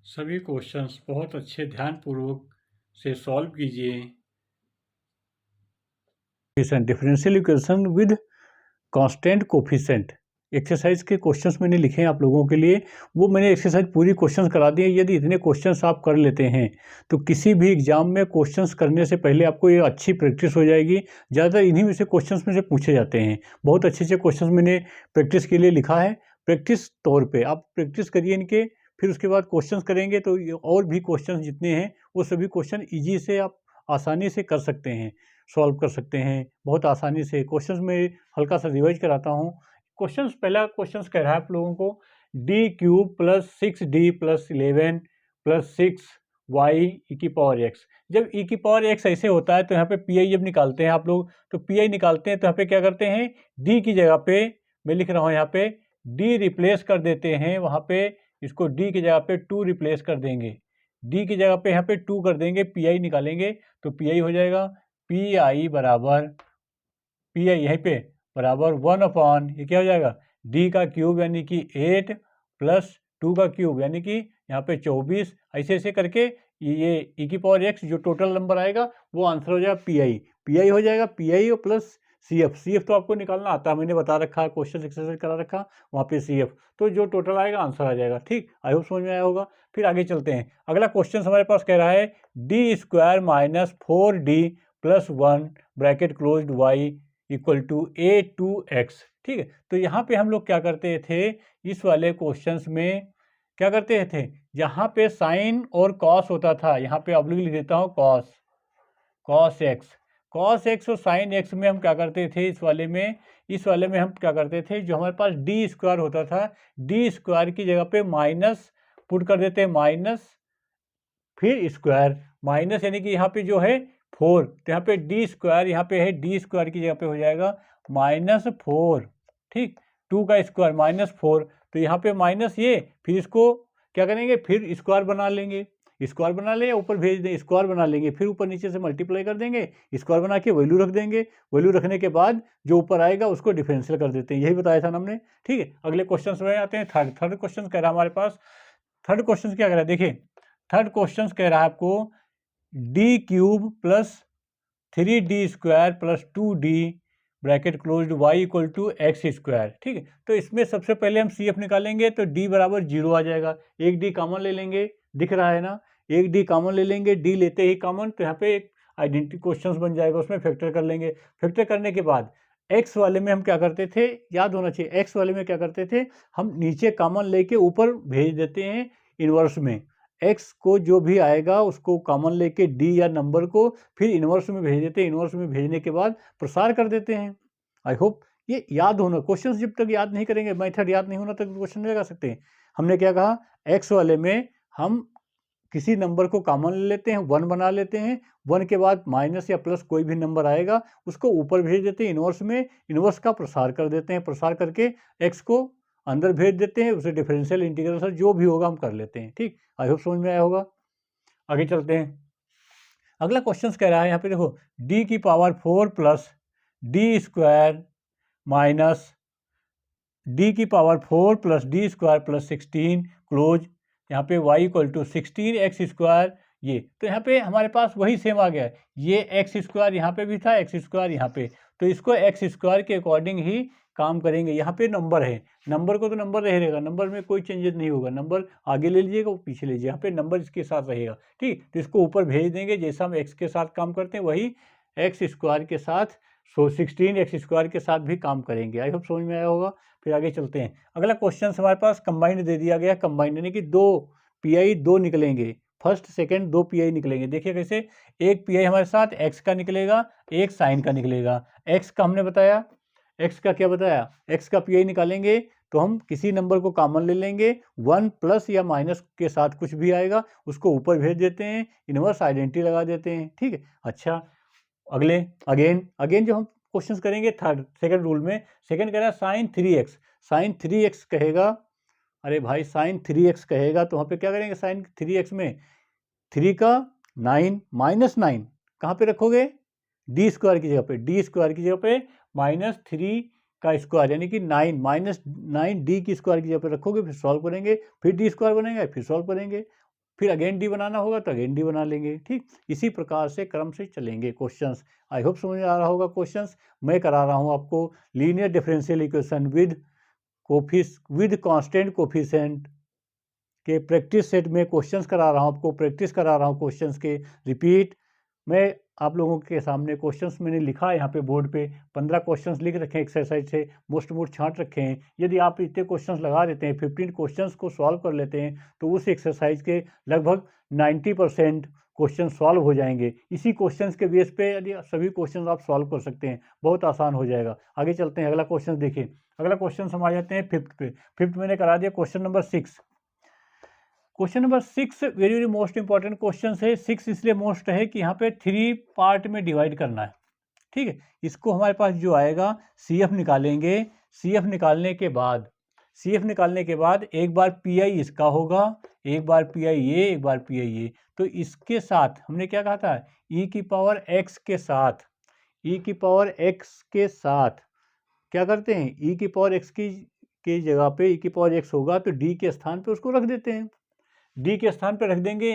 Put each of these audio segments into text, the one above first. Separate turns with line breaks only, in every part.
सभी क्वेश्चंस बहुत अच्छे ध्यानपूर्वक से सॉल्व कीजिए। Differential equation with constant coefficient exercise के क्वेश्चंस मैंने लिखे हैं आप लोगों के लिए, वो मैंने एक्सरसाइज पूरी क्वेश्चंस करा दी है। यदि इतने क्वेश्चंस आप कर लेते हैं तो किसी भी एग्जाम में क्वेश्चंस करने से पहले आपको ये अच्छी प्रैक्टिस हो जाएगी। ज़्यादातर इन्हीं में से क्वेश्चंस में से पूछे जाते हैं। बहुत अच्छे अच्छे क्वेश्चंस मैंने प्रैक्टिस के लिए लिखा है। प्रैक्टिस तौर पर आप प्रैक्टिस करिए इनके, फिर उसके बाद क्वेश्चंस करेंगे तो और भी क्वेश्चंस जितने हैं वो सभी क्वेश्चन ईजी से आप आसानी से कर सकते हैं, सॉल्व कर सकते हैं बहुत आसानी से। क्वेश्चंस में हल्का सा रिवाइज कराता हूँ। क्वेश्चंस, पहला क्वेश्चंस कह रहा है आप लोगों को D cube plus 6d plus 11 plus 6y ई की पावर एक्स। जब ई की पावर एक्स ऐसे होता है तो यहाँ पे पी आई जब निकालते हैं आप लोग, तो पी आई निकालते हैं तो यहाँ पे क्या करते हैं, डी की जगह पे मैं लिख रहा हूँ यहाँ पे डी रिप्लेस कर देते हैं। वहाँ पे इसको डी की जगह पे 2 रिप्लेस कर देंगे, डी की जगह पे यहाँ पे 2 कर देंगे, पी आई निकालेंगे तो पी आई हो जाएगा पी आई बराबर, पी आई यहीं पे बराबर 1 ये क्या हो जाएगा डी का क्यूब यानी कि 8 प्लस 2 का क्यूब यानी कि यहाँ पे 24, ऐसे ऐसे करके ये ई की पावर एक्स जो टोटल नंबर आएगा वो आंसर हो जाएगा पी आई। पी आई हो जाएगा पी आई और plus C F. C F तो आपको निकालना आता है, मैंने बता रखा है, क्वेश्चन एक्सरसाइज करा रखा वहाँ पे सी एफ, तो जो टोटल आएगा आंसर आ जाएगा। ठीक, आई होप समझ में आया होगा। फिर आगे चलते हैं। अगला क्वेश्चन हमारे पास कह रहा है D square minus 4d plus 1 bracket closed Y equal to A to X. ठीक है, तो यहाँ पे हम लोग क्या करते थे, इस वाले क्वेश्चंस में क्या करते थे, यहाँ पे साइन और कॉस होता था, यहाँ पे ऑब्लिक लिख देता हूँ कॉस, कॉस एक्स और साइन एक्स में हम क्या करते थे, इस वाले में हम क्या करते थे, जो हमारे पास डी स्क्वायर होता था, डी स्क्वायर की जगह पे माइनस पुट कर देते हैं, माइनस फिर स्क्वायर, माइनस यानी कि यहाँ पे जो है 4, तो यहाँ पे डी स्क्वायर, यहाँ पे है डी स्क्वायर की जगह पे हो जाएगा -4। ठीक, 2 का स्क्वायर -4, तो यहाँ पे माइनस ये, फिर इसको क्या करेंगे, फिर स्क्वायर बना लेंगे, स्क्वायर बना ले या ऊपर भेज दें, स्क्वायर बना लेंगे, फिर ऊपर नीचे से मल्टीप्लाई कर देंगे, स्क्वायर बना के वैल्यू रख देंगे, वैल्यू रखने के बाद जो ऊपर आएगा उसको डिफरेंशियल कर देते हैं। यही बताया था ना हमने। ठीक है, अगले क्वेश्चन में आते हैं। थर्ड क्वेश्चन कह रहा है हमारे पास, थर्ड क्वेश्चन क्या कह रहा है, देखिए थर्ड क्वेश्चन कह रहा है आपको D cube plus 3d square plus 2d bracket closed Y equal to X square. ठीक है, तो इसमें सबसे पहले हम सी एफ निकालेंगे तो d बराबर 0 आ जाएगा, एक d कॉमन ले लेंगे, दिख रहा है ना, एक d कॉमन ले लेंगे, d लेते ही कॉमन, तो यहाँ पे एक आइडेंटिटी क्वेश्चन बन जाएगा, उसमें फैक्टर कर लेंगे। फैक्टर करने के बाद x वाले में हम क्या करते थे, याद होना चाहिए, x वाले में क्या करते थे, हम नीचे कॉमन लेके ऊपर भेज देते हैं इनवर्स में, x को जो भी आएगा उसको कॉमन लेके d या नंबर को फिर इनवर्स में भेज देते हैं, इनवर्स में भेजने के बाद प्रसार कर देते हैं। आई होप ये याद होना, क्वेश्चन जब तक याद नहीं करेंगे, मेथड याद नहीं होना तक क्वेश्चन नहीं लगा सकते हैं। हमने क्या कहा, x वाले में हम किसी नंबर को कॉमन ले लेते हैं, 1 बना लेते हैं, 1 के बाद माइनस या प्लस कोई भी नंबर आएगा उसको ऊपर भेज देते हैं इनवर्स में, इनवर्स का प्रसार कर देते हैं, प्रसार करके x को अंदर भेज देते हैं, उसे डिफरेंशियल इंटीग्रल जो भी होगा हम कर लेते हैं। ठीक, आई होप समझ में आया होगा। आगे चलते हैं। अगला क्वेश्चन कह रहा है, यहाँ पे देखो d की power 4 plus D square minus D की power 4 plus D square plus 16 close, यहाँ पे y equal to 16 X square. ये तो यहाँ पे हमारे पास वही सेम आ गया, ये एक्स स्क्वायर यहाँ पे भी था, एक्स स्क्वायर यहाँ पे, तो इसको एक्स स्क्वायर के अकॉर्डिंग ही काम करेंगे। यहाँ पे नंबर है, नंबर को तो नंबर रहेगा, नंबर में कोई चेंजेस नहीं होगा, नंबर आगे ले लीजिएगा वो पीछे लीजिए, यहाँ पे नंबर इसके साथ रहेगा। ठीक, तो इसको ऊपर भेज देंगे, जैसा हम एक्स के साथ काम करते हैं वही एक्स स्क्वायर के साथ, 16 एक्स स्क्वायर के साथ भी काम करेंगे। आई होप समझ में आया होगा। फिर आगे चलते हैं। अगला क्वेश्चन हमारे पास कंबाइंड दे दिया गया, कंबाइंड यानी कि 2 पी आई 2 निकलेंगे, फर्स्ट सेकंड 2 पी आई निकलेंगे। देखिए कैसे, एक पी आई हमारे साथ एक्स का निकलेगा, एक साइन का निकलेगा। एक्स का हमने बताया, एक्स का क्या बताया, एक्स का पी आई निकालेंगे तो हम किसी नंबर को कॉमन ले लेंगे, 1 प्लस या माइनस के साथ कुछ भी आएगा उसको ऊपर भेज देते हैं, इनवर्स आइडेंटिटी लगा देते हैं। ठीक है, अच्छा अगले अगेन जो हम क्वेश्चंस करेंगे सेकंड रूल में, सेकंड कह रहा है साइन 3x, साइन 3x कहेगा, अरे भाई साइन 3x कहेगा तो वहाँ पे क्या करेंगे, साइन 3x में 3 का 9 माइनस 9 कहाँ पे रखोगे, डी स्क्वायर की जगह पे, डी स्क्वायर की जगह पे -3 का स्क्वायर यानी कि 9 -9 डी की स्क्वायर की जगह पे रखोगे, फिर सॉल्व करेंगे, फिर डी स्क्वायर बनेगा, फिर सॉल्व करेंगे, फिर अगेन डी बनाना होगा तो अगेन डी बना लेंगे। ठीक, इसी प्रकार से क्रम से चलेंगे क्वेश्चंस। आई होप समझ में आ रहा होगा क्वेश्चंस। मैं करा रहा हूँ आपको linear differential equation with constant coefficient के प्रैक्टिस सेट में क्वेश्चंस करा रहा हूँ आपको, प्रैक्टिस करा रहा हूँ क्वेश्चंस के रिपीट। मैं आप लोगों के सामने क्वेश्चंस मैंने लिखा है यहाँ पे बोर्ड पे, 15 क्वेश्चंस लिख रखे हैं एक्सरसाइज से, मोस्ट छांट रखे हैं। यदि आप इतने क्वेश्चंस लगा देते हैं, 15 क्वेश्चंस को सॉल्व कर लेते हैं, तो उस एक्सरसाइज के लगभग 90% क्वेश्चन सॉल्व हो जाएंगे। इसी क्वेश्चंस के बेस पे यदि सभी क्वेश्चन आप सॉल्व कर सकते हैं, बहुत आसान हो जाएगा। आगे चलते हैं, अगला क्वेश्चन देखिए। अगला क्वेश्चन हम आ जाते हैं फिफ्थ पे। फिफ्थ मैंने करा दिया question number 6। Question number 6 very very most important question है। 6 इसलिए मोस्ट है कि यहाँ पे 3 पार्ट में डिवाइड करना है। ठीक है, इसको हमारे पास जो आएगा CF निकालेंगे। CF निकालने के बाद एक बार PI इसका होगा, एक बार PI ये, एक बार PI ये। तो इसके साथ हमने क्या कहा था, e की पावर x के साथ, e की पावर x के साथ क्या करते हैं, e की पावर x की जगह पे e की पावर x होगा तो d के स्थान पे उसको रख देते हैं। डी के स्थान पर रख देंगे,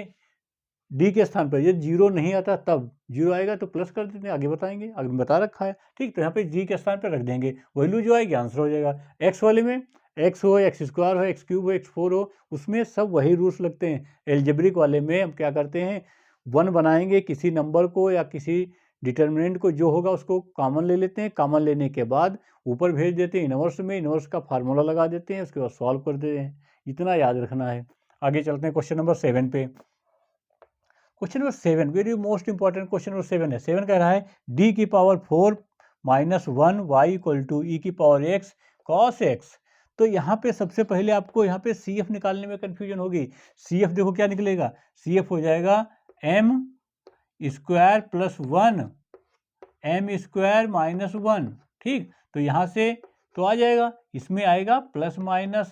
डी के स्थान पर यदि जीरो नहीं आता तब, जीरो आएगा तो प्लस कर देते हैं, आगे बताएंगे, आगे बता रखा है। ठीक, तो यहाँ पे जी के स्थान पर रख देंगे, वैल्यू जो आएगी आंसर हो जाएगा। एक्स वाले में एक्स हो, एक्स स्क्वायर हो, एक्स क्यूब हो, एक्स फोर हो, उसमें सब वही रूल्स लगते हैं। एल्जेब्रिक वाले में हम क्या करते हैं, 1 बनाएंगे, किसी नंबर को या किसी डिटर्मिनेंट को जो होगा उसको कॉमन ले लेते हैं, कॉमन लेने के बाद ऊपर भेज देते हैं इनवर्स में, इनवर्स का फार्मूला लगा देते हैं, उसके बाद सॉल्व कर देते हैं। इतना याद रखना है। आगे चलते हैं क्वेश्चन नंबर 7 पे। Question number 7 very most important question number 7 है। 7 कह रहा है डी की power 4 minus 1 Y equal to E की पावर x कॉस x। तो यहाँ पे सबसे पहले आपको यहाँ पे CF निकालने में कंफ्यूजन होगी। CF देखो क्या निकलेगा, CF हो जाएगा m square plus 1 m square minus 1। ठीक, तो यहाँ से तो आ जाएगा, इसमें आएगा प्लस माइनस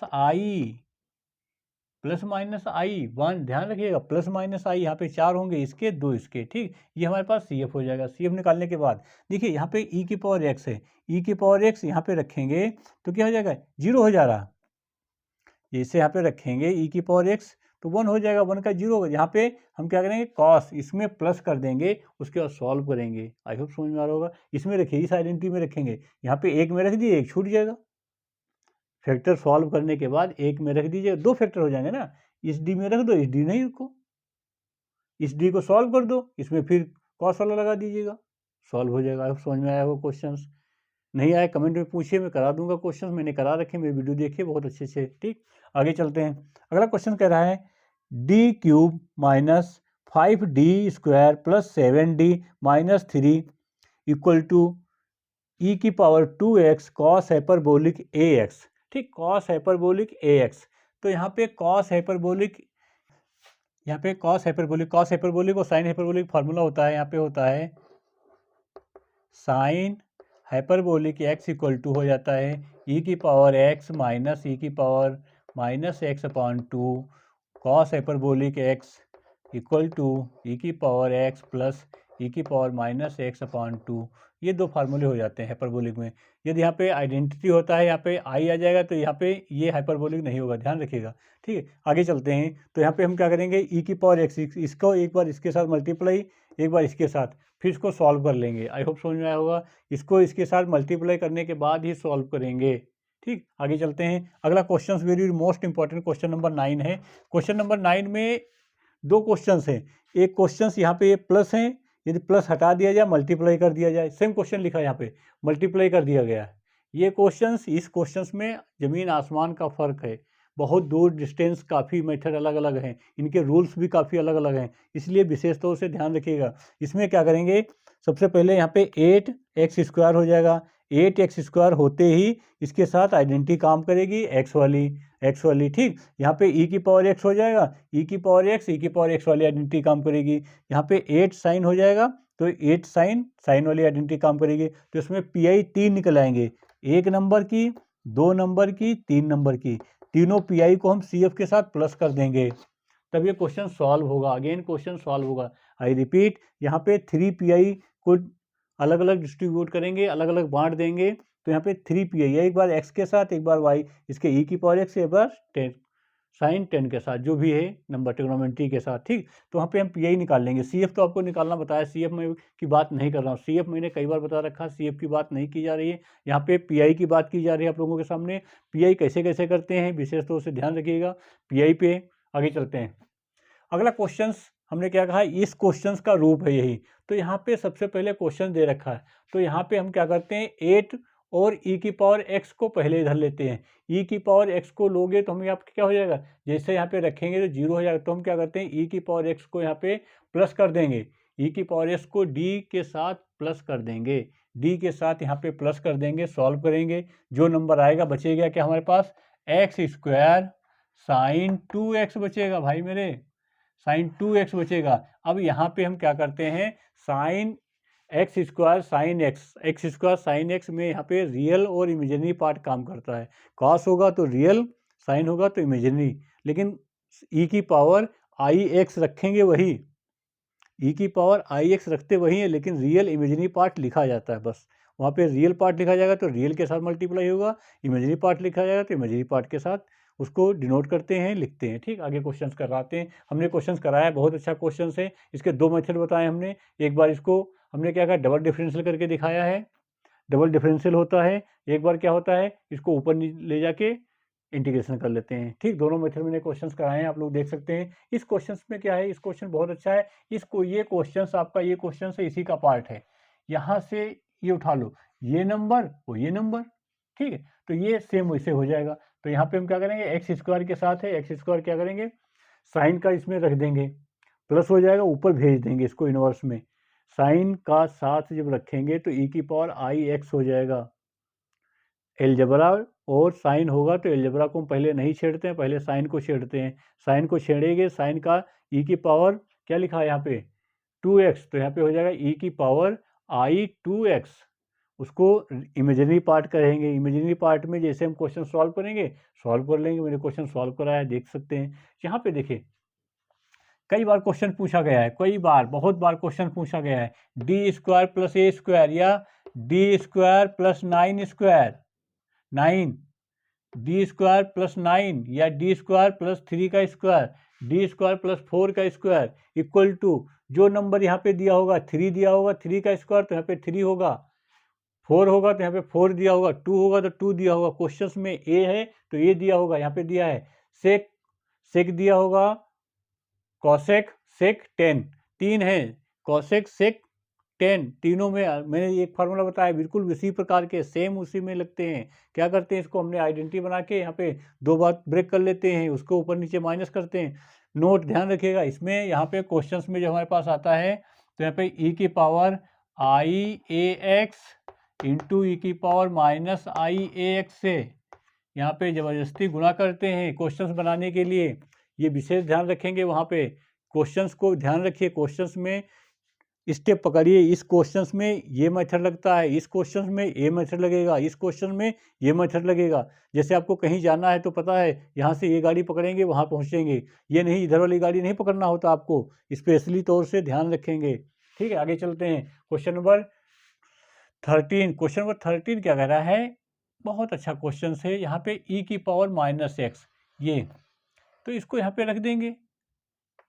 आई 1, ध्यान रखिएगा, प्लस माइनस आई, यहाँ पे 4 होंगे इसके, 2 इसके। ठीक, ये हमारे पास CF हो जाएगा। CF निकालने के बाद देखिए यहाँ पे e की पावर x है, e की पावर x यहाँ पे रखेंगे तो क्या हो जाएगा, 0 हो जा रहा। इसे यहाँ पे रखेंगे e की पावर x तो 1 हो जाएगा, 1 का 0 होगा। यहाँ पे हम क्या करेंगे, कॉस, इसमें प्लस कर देंगे, उसके बाद सॉल्व करेंगे। आई होप समझ में आ रहा होगा। इसमें रखिए, इस आइडेंटिटी में रखेंगे, यहाँ पे एक में रख दिए, एक छूट जाएगा। फैक्टर सॉल्व करने के बाद एक में रख दीजिए, 2 फैक्टर हो जाएंगे ना, इस डी में रख दो, इस डी नहीं रखो, इस डी को सॉल्व कर दो, इसमें फिर कॉस वाला लगा दीजिएगा, सॉल्व हो जाएगा। समझ में आया हो क्वेश्चंस? नहीं आया कमेंट में पूछिए, मैं करा दूंगा क्वेश्चंस, मैंने करा रखे, मेरी वीडियो देखिए बहुत अच्छे से। ठीक, आगे चलते हैं। अगला क्वेश्चन कह रहा है D cube minus 5d square plus 7d minus 3 equal to E की power 2x cos hyperbolic ax। ठीक, कॉस हाइपरबोलिक ax। तो यहाँ पे कॉस हाइपरबोलिक और साइन हाइपरबोलिक फार्मूला होता है, यहाँ पे होता है sine hyperbolic x equal to हो जाता है e की पावर x माइनस ई की power minus x upon 2 cos hyperbolic x equal to E की पावर x प्लस ई की पावर माइनस x अपॉन 2। ये 2 फार्मूले हो जाते हैं हाइपरबोलिक में। यदि यहाँ पे आइडेंटिटी होता है, यहाँ पे आई आ जाएगा, तो यहाँ पे ये हाइपरबोलिक नहीं होगा, ध्यान रखिएगा। ठीक है, आगे चलते हैं। तो यहाँ पे हम क्या करेंगे, ई की पावर x, इसको एक बार इसके साथ मल्टीप्लाई, एक बार इसके साथ, फिर इसको सॉल्व कर लेंगे। आई होप समझ में आया होगा। इसको इसके साथ मल्टीप्लाई करने के बाद ही सॉल्व करेंगे। ठीक, आगे चलते हैं। अगला question very most important question number 9 है। क्वेश्चन नंबर 9 में 2 क्वेश्चन हैं। एक क्वेश्चन यहाँ पे ये प्लस है, यदि प्लस हटा दिया जाए, मल्टीप्लाई कर दिया जाए, सेम क्वेश्चन लिखा है यहाँ पे, मल्टीप्लाई कर दिया गया है। ये क्वेश्चंस, इस क्वेश्चंस में ज़मीन आसमान का फ़र्क है, बहुत दूर डिस्टेंस, काफ़ी मेथड अलग अलग हैं, इनके रूल्स भी काफ़ी अलग अलग हैं, इसलिए विशेष तौर से ध्यान रखिएगा। इसमें क्या करेंगे, सबसे पहले यहाँ पे 8x स्क्वायर हो जाएगा, 8x स्क्वायर होते ही इसके साथ आइडेंटिटी काम करेगी, एक्स वाली। ठीक, यहाँ पे e की पावर x हो जाएगा, e की पावर x वाली आइडेंटिटी काम करेगी। यहाँ पे 8 साइन हो जाएगा, तो 8 साइन वाली आइडेंटिटी काम करेगी। तो इसमें PI 3 निकल आएंगे, 1 नंबर की, 2 नंबर की, 3 नंबर की। तीनों PI को हम CF के साथ प्लस कर देंगे, तब ये क्वेश्चन सॉल्व होगा। अगेन क्वेश्चन सॉल्व होगा। आई रिपीट, यहाँ पे 3 PI को अलग अलग डिस्ट्रीब्यूट करेंगे, अलग अलग बांट देंगे। तो यहाँ पे 3 PI है, एक बार x के साथ, एक बार y, इसके e की पावर x, एक बार साइन 10 के साथ, जो भी है नंबर ट्रिग्नोमेट्री के साथ, ठीक। तो वहाँ पे हम पीआई निकाल लेंगे। सीएफ तो आपको निकालना बताया, सीएफ में की बात नहीं कर रहा हूँ, सीएफ मैंने कई बार बता रखा, सीएफ की बात नहीं की जा रही है, यहाँ पे पीआई की बात की जा रही है आप लोगों के सामने। पीआई कैसे कैसे करते हैं विशेष तौर से ध्यान रखिएगा पीआई पे। आगे चलते हैं, अगला क्वेश्चन हमने क्या कहा, इस क्वेश्चन का रूप है यही। तो यहाँ पे सबसे पहले क्वेश्चन दे रखा है, तो यहाँ पे हम क्या करते हैं 8 और e की पावर x को पहले इधर लेते हैं। e की पावर x को लोगे तो हम यहाँ पे क्या हो जाएगा, जैसे यहाँ पे रखेंगे तो 0 हो जाएगा, तो हम क्या करते हैं e की पावर x को यहाँ पे प्लस कर देंगे, e की पावर x को d के साथ प्लस कर देंगे, d के साथ यहाँ पे प्लस कर देंगे, सॉल्व करेंगे, जो नंबर आएगा बचेगा क्या हमारे पास, एक्स स्क्वायर साइन 2x बचेगा भाई मेरे, साइन 2x बचेगा। अब यहाँ पे हम क्या करते हैं, sine x square sine x square sine x में यहाँ पे रियल और इमेजिनरी पार्ट काम करता है। कॉस होगा तो रियल, साइन होगा तो इमेजिनरी, लेकिन ई की पावर आई एक्स रखेंगे वही, ई की पावर आई एक्स रखते वही है, लेकिन रियल इमेजिनरी पार्ट लिखा जाता है बस। वहाँ पे रियल पार्ट लिखा जाएगा तो रियल के साथ मल्टीप्लाई होगा, इमेजिनरी पार्ट लिखा जाएगा तो इमेजिनरी पार्ट के साथ उसको डिनोट करते हैं, लिखते हैं, ठीक। आगे क्वेश्चंस कराते हैं, हमने क्वेश्चंस कराया, बहुत अच्छा क्वेश्चन है। इसके दो मेथड बताए हमने, एक बार इसको हमने क्या कहा डबल डिफरेंशियल करके दिखाया है, डबल डिफरेंशियल होता है, एक बार क्या होता है इसको ऊपर ले जाके इंटीग्रेशन कर लेते हैं, ठीक। दोनों मेथड मैंने क्वेश्चंस कराए हैं, आप लोग देख सकते हैं। इस क्वेश्चंस में क्या है, इस क्वेश्चन बहुत अच्छा है, इसको ये क्वेश्चंस आपका ये क्वेश्चन है इसी का पार्ट है, यहाँ से ये उठा लो, ये नंबर वो ये नंबर, ठीक है, तो ये सेम वैसे हो जाएगा। तो यहाँ पे हम क्या करेंगे, एक्स स्क्वायर के साथ है, एक्स स्क्वायर क्या करेंगे, साइन का इसमें रख देंगे, प्लस हो जाएगा, ऊपर भेज देंगे इसको इनवर्स में, साइन का साथ जब रखेंगे तो ई की पावर आई एक्स हो जाएगा। एलजबरा और साइन होगा तो एलजबरा को हम पहले नहीं छेड़ते हैं, पहले साइन को छेड़ते हैं, साइन को छेड़ेंगे, साइन का ई की पावर क्या लिखा है यहाँ पे 2x, तो यहाँ पे हो जाएगा ई की पावर आई 2x, उसको इमेजिनरी पार्ट करेंगे, इमेजिनरी पार्ट में जैसे हम क्वेश्चन सॉल्व करेंगे सॉल्व कर लेंगे। मैंने क्वेश्चन सॉल्व कराया, देख सकते हैं। यहाँ पे देखिए कई बार क्वेश्चन पूछा गया है, कई बार बहुत बार क्वेश्चन पूछा गया है, डी स्क्वायर प्लस ए स्क्वायर या D square plus 9 square 9, D square plus 9 या डी स्क्वायर प्लस 3 का स्क्वायर, डी स्क्वायर प्लस 4 का स्क्वायर इक्वल टू, जो नंबर यहाँ पे दिया होगा 3 दिया होगा, 3 का स्क्वायर तो यहाँ पे 3 होगा, 4 होगा तो यहाँ पे 4 दिया होगा, 2 होगा तो 2 दिया होगा, क्वेश्चंस में ए है तो ए दिया होगा, यहाँ पे दिया है सेक, सेक दिया होगा, कॉसेक सेक 10, 3 है, कॉसेक सेक 10, तीनों में मैंने एक फार्मूला बताया, बिल्कुल उसी प्रकार के सेम उसी में लगते हैं। क्या करते हैं, इसको हमने आइडेंटिटी बना के यहाँ पे दो बार ब्रेक कर लेते हैं, उसको ऊपर नीचे माइनस करते हैं। नोट ध्यान रखिएगा, इसमें यहाँ पे क्वेश्चंस में जो हमारे पास आता है तो यहाँ पे ई की पावर आई ए एक्स इंटू ई की पावर माइनस आई ए एक्स से यहाँ पे ज़बरदस्ती गुणा करते हैं क्वेश्चंस बनाने के लिए, ये विशेष ध्यान रखेंगे। वहाँ पे क्वेश्चंस को ध्यान रखिए, क्वेश्चंस में स्टेप पकड़िए, इस क्वेश्चंस में ये मेथड लगता है, इस क्वेश्चंस में ये मेथड लगेगा, इस क्वेश्चन में ये मेथड लगेगा। जैसे आपको कहीं जाना है तो पता है यहाँ से ये गाड़ी पकड़ेंगे वहाँ पहुँचेंगे, ये नहीं इधर वाली गाड़ी नहीं पकड़ना होता आपको, स्पेशली तौर से ध्यान रखेंगे, ठीक है। आगे चलते हैं, क्वेश्चन नंबर 13, क्वेश्चन नंबर 13 क्या कह रहा है, बहुत अच्छा क्वेश्चन है। यहाँ पे ई की पावर माइनस एक्स, ये तो इसको यहाँ पे रख देंगे,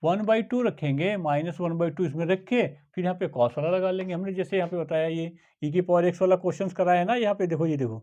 1/2 रखेंगे, -1/2 इसमें रख के फिर यहाँ पे कॉस वाला लगा लेंगे। हमने जैसे यहाँ पे बताया ये ई की पावर एक्स वाला क्वेश्चन कराया है ना, यहाँ पे देखो, ये देखो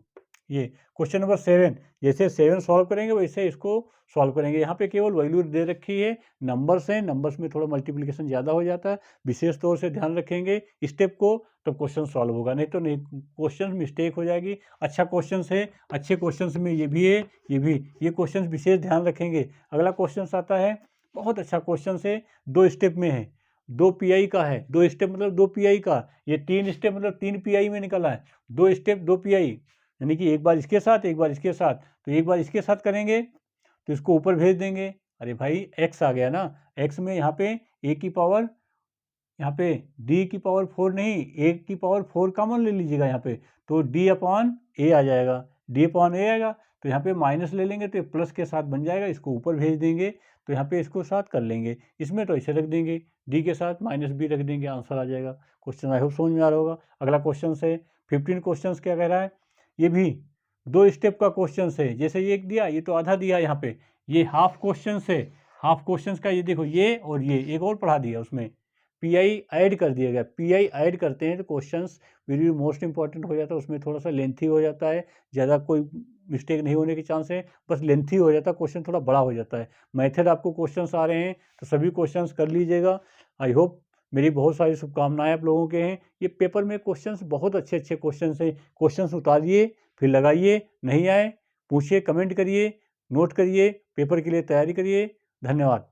ये क्वेश्चन नंबर 7, जैसे 7 सॉल्व करेंगे वैसे इसको सॉल्व करेंगे। यहाँ पे केवल वैल्यू दे रखी है, नंबर्स हैं, नंबर्स में थोड़ा मल्टीप्लिकेशन ज़्यादा हो जाता है, विशेष तौर से ध्यान रखेंगे स्टेप को, तो क्वेश्चन सॉल्व होगा, नहीं तो नहीं क्वेश्चन मिस्टेक हो जाएगी। अच्छा क्वेश्चन है, अच्छे क्वेश्चन में ये भी है, ये भी, ये क्वेश्चन विशेष ध्यान रखेंगे। अगला क्वेश्चन आता है, बहुत अच्छा क्वेश्चन है, 2 स्टेप में है, 2 पीआई का है, 2 स्टेप मतलब 2 पीआई का, ये 3 स्टेप मतलब 3 पीआई में निकला है, 2 स्टेप 2 पीआई, यानी कि एक बार इसके साथ एक बार इसके साथ, तो एक बार इसके साथ करेंगे तो इसको ऊपर भेज देंगे, अरे भाई एक्स आ गया ना, एक्स में यहाँ पे ए की पावर, यहाँ पे डी की पावर 4 नहीं, ए की पावर 4 कॉमन ले लीजिएगा यहाँ पे, तो डी अपॉन ए आ जाएगा, डी अपॉन ए आएगा, तो यहाँ पे माइनस ले लेंगे तो प्लस के साथ बन जाएगा, इसको ऊपर भेज देंगे, तो यहाँ पे इसको साथ कर लेंगे, इसमें तो ऐसे रख देंगे, डी के साथ माइनस बी रख देंगे, आंसर आ जाएगा। क्वेश्चन आई होप समझ में आ रहा होगा। अगला क्वेश्चन है 15 क्वेश्चन क्या कह रहा है, ये भी 2 स्टेप का क्वेश्चन है, जैसे ये एक दिया, ये तो आधा दिया यहाँ पे, ये हाफ क्वेश्चन है, हाफ क्वेश्चन का ये देखो, ये और ये एक और पढ़ा दिया उसमें, पीआई ऐड कर दिया गया। पीआई ऐड करते हैं तो क्वेश्चंस वेरी मोस्ट इंपॉर्टेंट हो जाता है, उसमें थोड़ा सा लेंथी हो जाता है, ज़्यादा कोई मिस्टेक नहीं होने के चांस है, बस लेंथी हो जाता है, क्वेश्चन थोड़ा बड़ा हो जाता है। मेथड आपको क्वेश्चंस आ रहे हैं तो सभी क्वेश्चंस कर लीजिएगा। आई होप, मेरी बहुत सारी शुभकामनाएं आप लोगों के हैं। ये पेपर में क्वेश्चंस बहुत अच्छे अच्छे क्वेश्चंस हैं, क्वेश्चंस उतारिए फिर लगाइए, नहीं आए पूछिए, कमेंट करिए, नोट करिए, पेपर के लिए तैयारी करिए। धन्यवाद।